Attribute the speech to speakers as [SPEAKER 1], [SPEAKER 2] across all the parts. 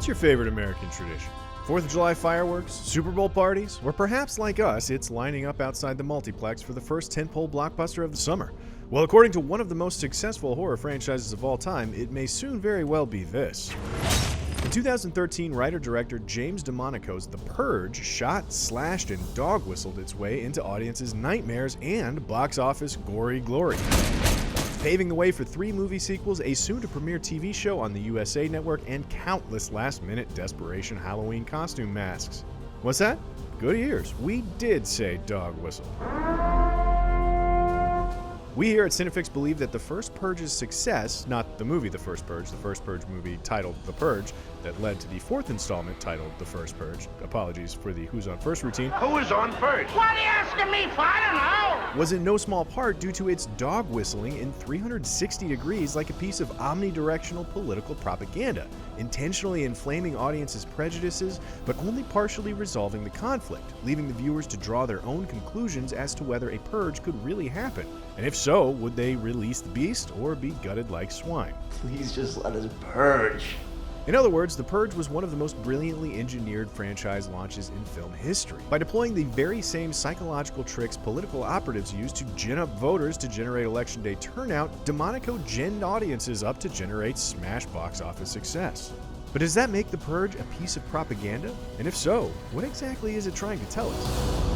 [SPEAKER 1] What's your favorite American tradition? 4th of July fireworks, Super Bowl parties, or perhaps like us, it's lining up outside the multiplex for the first tentpole blockbuster of the summer? Well, according to one of the most successful horror franchises of all time, it may soon very well be this. In 2013, writer-director James DeMonaco's The Purge shot, slashed, and dog-whistled its way into audiences' nightmares and box office gory glory, paving the way for 3 movie sequels, a soon-to-premiere TV show on the USA Network, and countless last-minute desperation Halloween costume masks. What's that? Good ears. We did say dog whistle. We here at CineFix believe that the first Purge's success, not the movie The First Purge movie titled The Purge, that led to the 4th installment titled The First Purge, apologies for the Who's on First routine.
[SPEAKER 2] Who is on first? What are you asking me for? I don't know!
[SPEAKER 1] Was in no small part due to its dog whistling in 360 degrees like a piece of omnidirectional political propaganda, intentionally inflaming audiences' prejudices, but only partially resolving the conflict, leaving the viewers to draw their own conclusions as to whether a purge could really happen. And if so, would they release the beast or be gutted like swine?
[SPEAKER 3] Please just let us purge.
[SPEAKER 1] In other words, The Purge was one of the most brilliantly engineered franchise launches in film history. By deploying the very same psychological tricks political operatives used to gin up voters to generate election day turnout, DeMonaco ginned audiences up to generate smash box office success. But does that make The Purge a piece of propaganda? And if so, what exactly is it trying to tell us?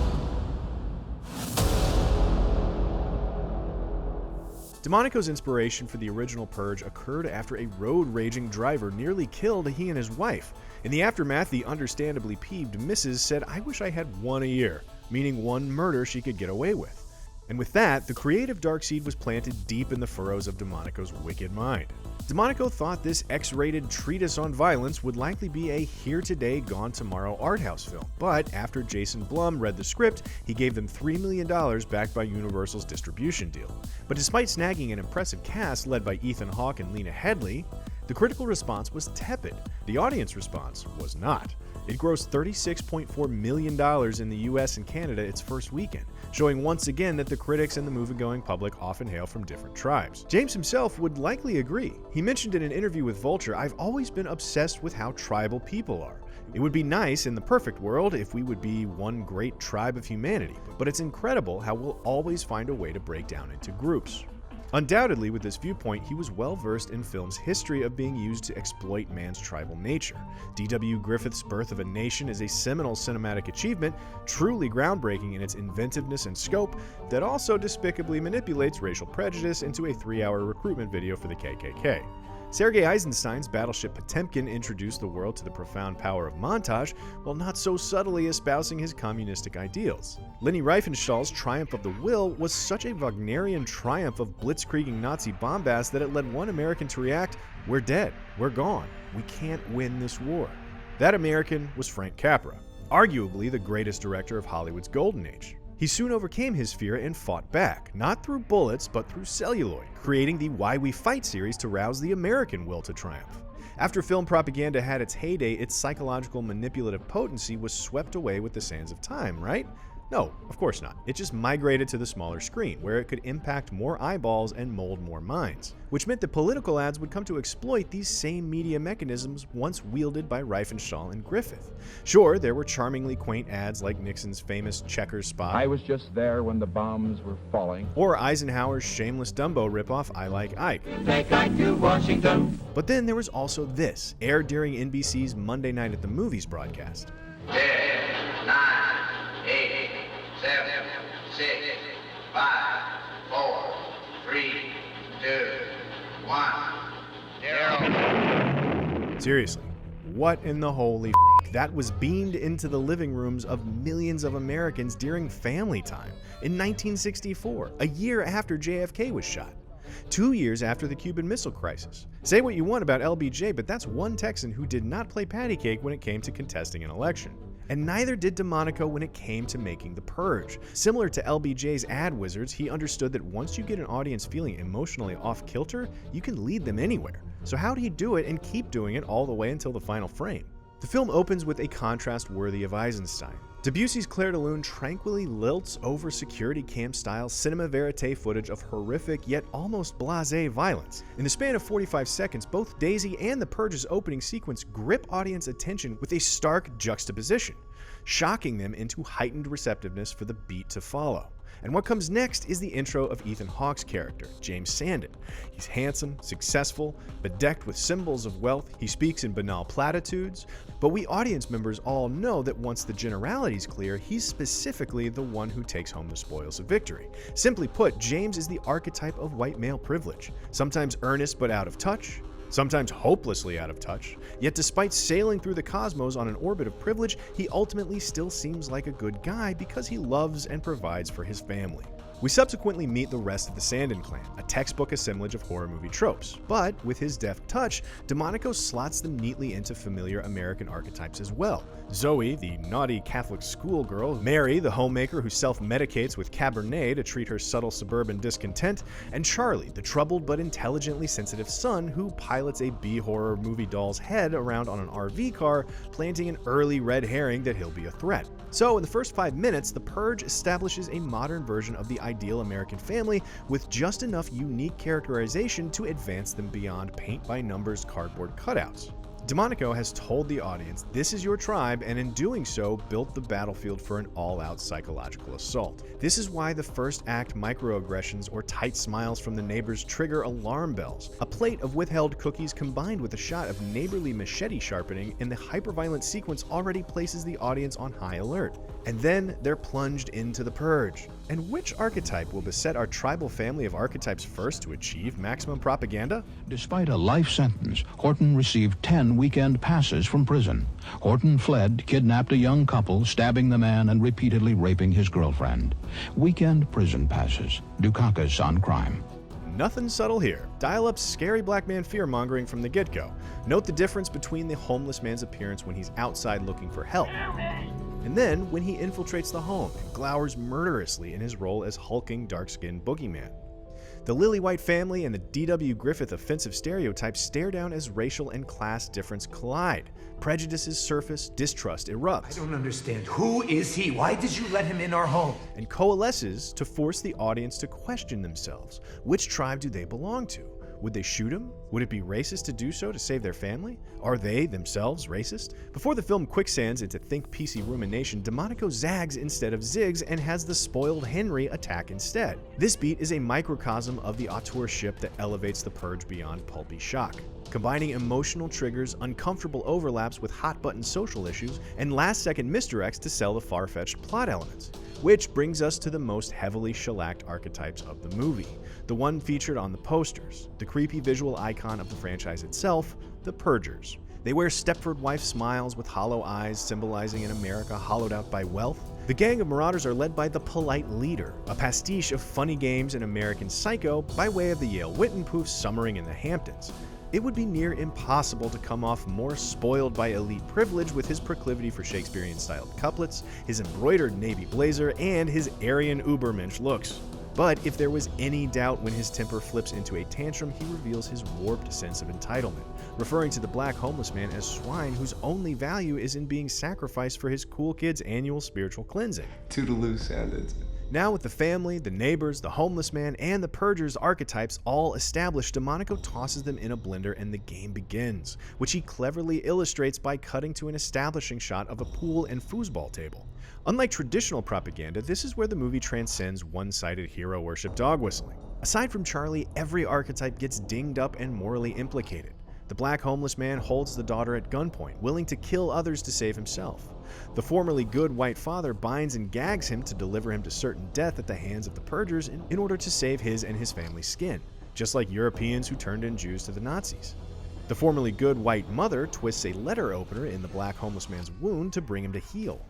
[SPEAKER 1] DeMonaco's inspiration for the original Purge occurred after a road-raging driver nearly killed he and his wife. In the aftermath, the understandably peeved Mrs. said, "I wish I had one a year," meaning one murder she could get away with. And with that, the creative dark seed was planted deep in the furrows of DeMonaco's wicked mind. DeMonaco thought this X-rated treatise on violence would likely be a here today, gone tomorrow art house film, but after Jason Blum read the script, he gave them $3 million backed by Universal's distribution deal. But despite snagging an impressive cast led by Ethan Hawke and Lena Headey, the critical response was tepid. The audience response was not. It grossed $36.4 million in the US and Canada its first weekend, showing once again that the critics and the movie-going public often hail from different tribes. James himself would likely agree. He mentioned in an interview with Vulture, "I've always been obsessed with how tribal people are. It would be nice in the perfect world if we would be one great tribe of humanity, but it's incredible how we'll always find a way to break down into groups." Undoubtedly, with this viewpoint, he was well versed in film's history of being used to exploit man's tribal nature. D.W. Griffith's Birth of a Nation is a seminal cinematic achievement, truly groundbreaking in its inventiveness and scope, that also despicably manipulates racial prejudice into a 3-hour recruitment video for the KKK. Sergei Eisenstein's Battleship Potemkin introduced the world to the profound power of montage, while not so subtly espousing his communistic ideals. Leni Riefenstahl's Triumph of the Will was such a Wagnerian triumph of blitzkrieging Nazi bombast that it led one American to react, "We're dead, we're gone, we can't win this war." That American was Frank Capra, arguably the greatest director of Hollywood's golden age. He soon overcame his fear and fought back, not through bullets, but through celluloid, creating the Why We Fight series to rouse the American will to triumph. After film propaganda had its heyday, its psychological manipulative potency was swept away with the sands of time, right? No, of course not. It just migrated to the smaller screen, where it could impact more eyeballs and mold more minds, which meant that political ads would come to exploit these same media mechanisms once wielded by Riefenstahl and Griffith. Sure, there were charmingly quaint ads like Nixon's famous checkers spot,
[SPEAKER 4] "I was just there when the bombs were falling,"
[SPEAKER 1] or Eisenhower's shameless Dumbo ripoff, "I Like Ike."
[SPEAKER 2] Take Ike to Washington.
[SPEAKER 1] But then there was also this, aired during NBC's Monday Night at the Movies broadcast.
[SPEAKER 2] 10, 9, 8, 7, 6, 5, 4, 3, 2, 1, 0.
[SPEAKER 1] Seriously, what in the holy that was beamed into the living rooms of millions of Americans during family time in 1964, a year after JFK was shot. 2 years after the Cuban Missile Crisis. Say what you want about LBJ, but that's one Texan who did not play patty cake when it came to contesting an election. And neither did DeMonaco when it came to making The Purge. Similar to LBJ's ad wizards, he understood that once you get an audience feeling emotionally off-kilter, you can lead them anywhere. So how did he do it and keep doing it all the way until the final frame? The film opens with a contrast worthy of Eisenstein. Debussy's Clair de Lune tranquilly lilts over security cam-style cinema verite footage of horrific yet almost blasé violence. In the span of 45 seconds, both Daisy and The Purge's opening sequence grip audience attention with a stark juxtaposition, shocking them into heightened receptiveness for the beat to follow. And what comes next is the intro of Ethan Hawke's character, James Sandon. He's handsome, successful, bedecked with symbols of wealth. He speaks in banal platitudes, but we audience members all know that once the generality's clear, he's specifically the one who takes home the spoils of victory. Simply put, James is the archetype of white male privilege, sometimes earnest but out of touch, sometimes hopelessly out of touch, yet despite sailing through the cosmos on an orbit of privilege, he ultimately still seems like a good guy because he loves and provides for his family. We subsequently meet the rest of the Sandon clan, a textbook assemblage of horror movie tropes, but with his deft touch, DeMonaco slots them neatly into familiar American archetypes as well. Zoe, the naughty Catholic schoolgirl, Mary, the homemaker who self-medicates with Cabernet to treat her subtle suburban discontent, and Charlie, the troubled but intelligently sensitive son who pilots a B-horror movie doll's head around on an RV car, planting an early red herring that he'll be a threat. So, in the first 5 minutes, The Purge establishes a modern version of the ideal American family with just enough unique characterization to advance them beyond paint-by-numbers cardboard cutouts. DeMonaco has told the audience this is your tribe, and in doing so built the battlefield for an all-out psychological assault. This is why the first act microaggressions or tight smiles from the neighbors trigger alarm bells. A plate of withheld cookies combined with a shot of neighborly machete sharpening in the hyperviolent sequence already places the audience on high alert. And then they're plunged into the Purge. And which archetype will beset our tribal family of archetypes first to achieve maximum propaganda?
[SPEAKER 5] Despite a life sentence, Horton received 10 weekend passes from prison. Horton fled, kidnapped a young couple, stabbing the man and repeatedly raping his girlfriend. Weekend prison passes. Dukakis on crime.
[SPEAKER 1] Nothing subtle here. Dial up scary black man fear-mongering from the get-go. Note the difference between the homeless man's appearance when he's outside looking for help, and then when he infiltrates the home and glowers murderously in his role as hulking, dark-skinned boogeyman. The Lily-White family and the D.W. Griffith offensive stereotypes stare down as racial and class difference collide. Prejudices surface, distrust erupts.
[SPEAKER 6] I don't understand. Who is he? Why did you let him in our home?
[SPEAKER 1] And coalesces to force the audience to question themselves. Which tribe do they belong to? Would they shoot him? Would it be racist to do so to save their family? Are they themselves racist? Before the film quicksands into think PC rumination, DeMonaco zags instead of zigs and has the spoiled Henry attack instead. This beat is a microcosm of the auteurship that elevates The Purge beyond pulpy shock, combining emotional triggers, uncomfortable overlaps with hot-button social issues, and last-second misdirects to sell the far-fetched plot elements. Which brings us to the most heavily shellacked archetypes of the movie, the one featured on the posters, the creepy visual icon of the franchise itself, the Purgers. They wear Stepford wife smiles with hollow eyes, symbolizing an America hollowed out by wealth. The gang of marauders are led by the polite leader, a pastiche of Funny Games and American Psycho by way of the Yale Wittenpoofs summering in the Hamptons. It would be near impossible to come off more spoiled by elite privilege with his proclivity for Shakespearean-styled couplets, his embroidered navy blazer, and his Aryan Ubermensch looks. But if there was any doubt when his temper flips into a tantrum, he reveals his warped sense of entitlement, referring to the black homeless man as swine whose only value is in being sacrificed for his cool kid's annual spiritual cleansing.
[SPEAKER 3] Toodaloo sounded.
[SPEAKER 1] Now with the family, the neighbors, the homeless man, and the Purgers archetypes all established, DeMonaco tosses them in a blender and the game begins, which he cleverly illustrates by cutting to an establishing shot of a pool and foosball table. Unlike traditional propaganda, this is where the movie transcends one-sided hero worship dog whistling. Aside from Charlie, every archetype gets dinged up and morally implicated. The black homeless man holds the daughter at gunpoint, willing to kill others to save himself. The formerly good white father binds and gags him to deliver him to certain death at the hands of the Purgers in order to save his and his family's skin, just like Europeans who turned in Jews to the Nazis. The formerly good white mother twists a letter opener in the black homeless man's wound to bring him to heal.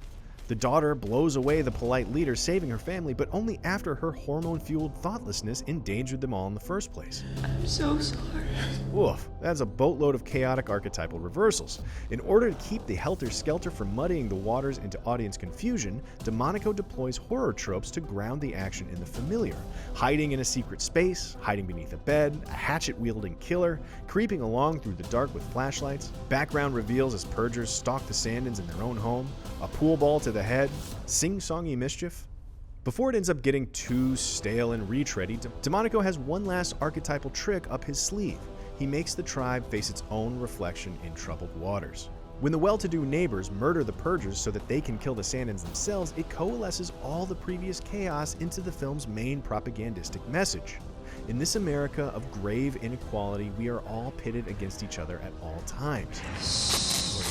[SPEAKER 1] The daughter blows away the polite leader, saving her family, but only after her hormone-fueled thoughtlessness endangered them all in the first place.
[SPEAKER 7] I'm so sorry.
[SPEAKER 1] Woof, that's a boatload of chaotic archetypal reversals. In order to keep the helter-skelter from muddying the waters into audience confusion, DeMonaco deploys horror tropes to ground the action in the familiar. Hiding in a secret space, hiding beneath a bed, a hatchet-wielding killer, creeping along through the dark with flashlights, background reveals as purgers stalk the Sandins in their own home, a pool ball to the head, sing-songy mischief. Before it ends up getting too stale and retready, DeMonaco has one last archetypal trick up his sleeve. He makes the tribe face its own reflection in troubled waters. When the well-to-do neighbors murder the purgers so that they can kill the Sandins themselves, it coalesces all the previous chaos into the film's main propagandistic message. In this America of grave inequality, we are all pitted against each other at all times.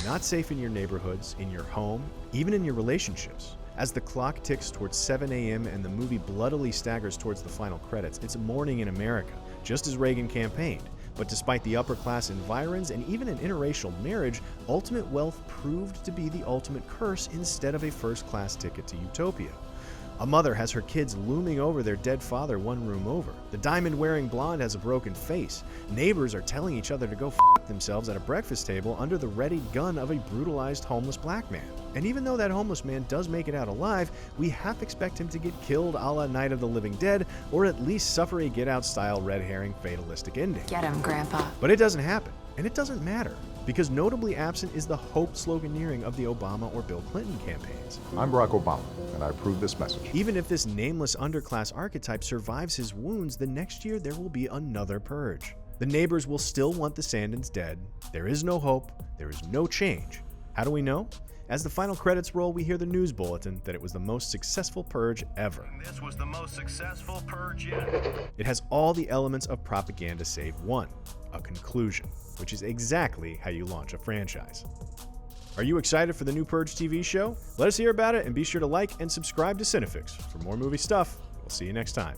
[SPEAKER 1] You're not safe in your neighborhoods, in your home, even in your relationships. As the clock ticks towards 7 a.m. and the movie bloodily staggers towards the final credits, it's a morning in America, just as Reagan campaigned. But despite the upper-class environs and even an interracial marriage, ultimate wealth proved to be the ultimate curse instead of a first-class ticket to utopia. A mother has her kids looming over their dead father one room over. The diamond-wearing blonde has a broken face. Neighbors are telling each other to go f*** themselves at a breakfast table under the readied gun of a brutalized homeless black man. And even though that homeless man does make it out alive, we half expect him to get killed a la Night of the Living Dead, or at least suffer a get-out-style red herring fatalistic ending.
[SPEAKER 7] Get him, Grandpa.
[SPEAKER 1] But it doesn't happen, and it doesn't matter, because notably absent is the hope sloganeering of the Obama or Bill Clinton campaigns.
[SPEAKER 8] I'm Barack Obama, and I approve this message.
[SPEAKER 1] Even if this nameless underclass archetype survives his wounds, the next year there will be another purge. The neighbors will still want the Sandins dead. There is no hope. There is no change. How do we know? As the final credits roll, we hear the news bulletin that it was the most successful purge ever.
[SPEAKER 9] This was the most successful purge yet.
[SPEAKER 1] It has all the elements of propaganda save one, a conclusion, which is exactly how you launch a franchise. Are you excited for the new Purge TV show? Let us hear about it and be sure to like and subscribe to CineFix for more movie stuff. We'll see you next time.